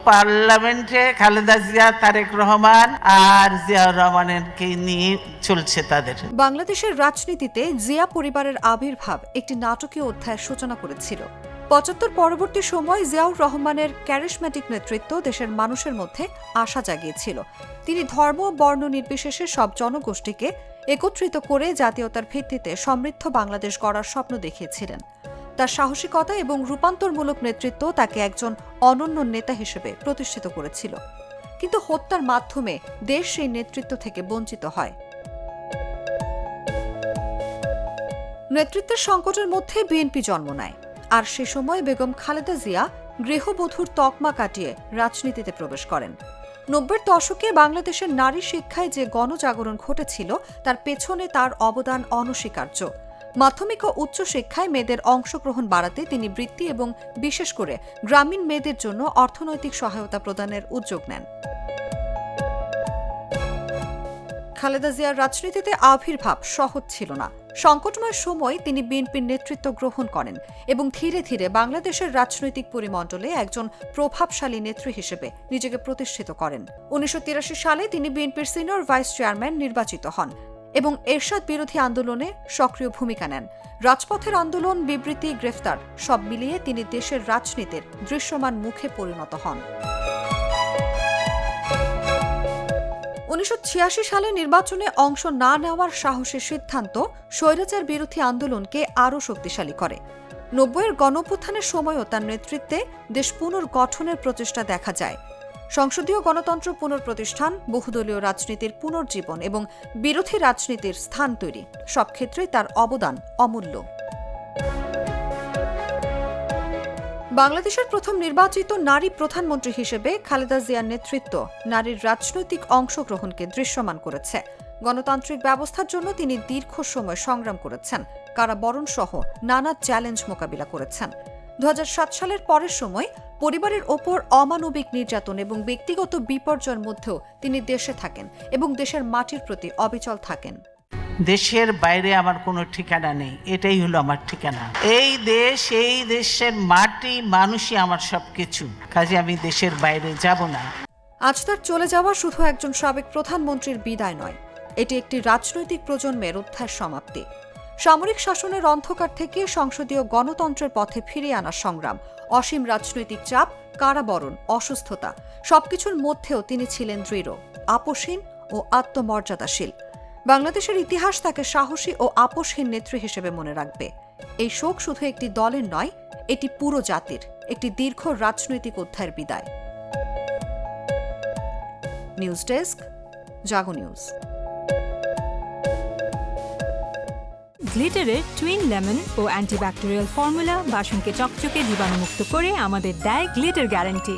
পার্লামেন্টে খালেদা জিয়া, তারেক রহমান আর জিয়াউর রহমানকে নিয়ে চলছে তাদের। বাংলাদেশের রাজনীতিতে জিয়া পরিবারের আবির্ভাব একটি নাটকীয় অধ্যায়ের সূচনা করেছিল। ৭৫ পরবর্তী সময় জিয়াউর রহমানের ক্যারিশম্যাটিক নেতৃত্ব দেশের মানুষের মধ্যে আশা জাগিয়েছিল। তিনি ধর্ম বর্ণ নির্বিশেষে সব জনগোষ্ঠীকে একত্রিত করে জাতীয়তার ভিত্তিতে সমৃদ্ধ বাংলাদেশ গড়ার স্বপ্ন দেখিয়েছিলেন। তার সাহসিকতা এবং রূপান্তরমূলক নেতৃত্ব তাকে একজন অনন্য নেতা হিসেবে প্রতিষ্ঠিত করেছিল। কিন্তু হত্যার মাধ্যমে দেশ সেই নেতৃত্ব থেকে বঞ্চিত হয়। নেতৃত্বের সংকটের মধ্যে বিএনপি জন্ম নেয়, আর সে সময় বেগম খালেদা জিয়া গৃহবধূর তকমা কাটিয়ে রাজনীতিতে প্রবেশ করেন। ৯০-এর দশকে বাংলাদেশের নারী শিক্ষায় যে গণজাগরণ ঘটেছিল তার পেছনে তার অবদান অনস্বীকার্য। মাধ্যমিক ও উচ্চশিক্ষায় মেয়েদের অংশগ্রহণ বাড়াতে তিনি বৃত্তি এবং বিশেষ করে গ্রামীণ মেয়েদের জন্য অর্থনৈতিক সহায়তা প্রদানের উদ্যোগ নেন। খালেদা জিয়ার রাজনীতিতে আবির্ভাব সহজ ছিল না। সংকটময় সময় তিনি বিএনপির নেতৃত্ব গ্রহণ করেন এবং ধীরে ধীরে বাংলাদেশের রাজনৈতিক পরিমণ্ডলে একজন প্রভাবশালী নেত্রী হিসেবে নিজেকে প্রতিষ্ঠিত করেন। ১৯৮৩ সালে তিনি বিএনপির সিনিয়র ভাইস চেয়ারম্যান নির্বাচিত হন এবং এরশাদ বিরোধী আন্দোলনে সক্রিয় ভূমিকা নেন। রাজপথের আন্দোলন, বিবৃতি, গ্রেফতার সব মিলিয়ে তিনি দেশের রাজনীতির দৃশ্যমান মুখে পরিণত হন। ১৯৮৬ সালে নির্বাচনে অংশ না নেওয়ার সাহসী সিদ্ধান্ত স্বৈরাচার বিরোধী আন্দোলনকে আরও শক্তিশালী করে। ৯০-এর গণঅভ্যুত্থানের সময়ও তার নেতৃত্বে দেশ পুনর্গঠনের প্রচেষ্টা দেখা যায়। সংসদীয় গণতন্ত্র পুনঃপ্রতিষ্ঠান, বহুদলীয় রাজনীতির পুনর্জীবন এবং বিরোধী রাজনীতির স্থান তৈরি সব ক্ষেত্রেই তার অবদান অমূল্য। বাংলাদেশের প্রথম নির্বাচিত নারী প্রধানমন্ত্রী হিসেবে খালেদা জিয়ার নেতৃত্ব নারীর রাজনৈতিক অংশগ্রহণকে দৃশ্যমান করেছে। গণতান্ত্রিক ব্যবস্থার জন্য তিনি দীর্ঘ সময় সংগ্রাম করেছেন, কারাবরণ সহ নানা চ্যালেঞ্জ মোকাবিলা করেছেন। ২০০৭ সালের পরের সময় পরিবারের ওপর অমানবিক নির্যাতন এবং ব্যক্তিগত বিপর্যয়ের মধ্যেও তিনি দেশে থাকেন এবং দেশের মাটির প্রতি অবিচল থাকেন। দেশের বাইরে আমার কোনো ঠিকানা নেই, এটাই হলো আমার ঠিকানা। এই দেশ, এই দেশের মাটি, মানুষই আমার সবকিছু, কাজে আমি দেশের বাইরে যাব না। আজ তার চলে যাওয়া শুধু একজন সাবেক প্রধানমন্ত্রীর বিদায় নয়, এটি একটি রাজনৈতিক প্রজন্মের অধ্যায়ের সমাপ্তি। সামরিক শাসনের অন্ধকার থেকে সংসদীয় গণতন্ত্রের পথে ফিরিয়ে আনার সংগ্রাম, অসীম রাজনৈতিক চাপ, কারাবরণ, অসুস্থতা সবকিছুর মধ্যেও তিনি ছিলেন দৃঢ়, আপোষহীন ও আত্মমর্যাদাশীল। বাংলাদেশের ইতিহাস তাকে সাহসী ও আপোষহীন নেত্রী হিসেবে মনে রাখবে। এই শোক শুধু একটি দলের নয়, এটি পুরো জাতির একটি দীর্ঘ রাজনৈতিক অধ্যায়ের বিদায়। নিউজ ডেস্ক, জাগো নিউজ। গ্লিটারের টুইন লেমন ও অ্যান্টিব্যাকটেরিয়াল ফর্মুলা বাসনকে চকচকে জীবাণুমুক্ত করে আমাদের দেয় গ্লিটার গ্যারান্টি।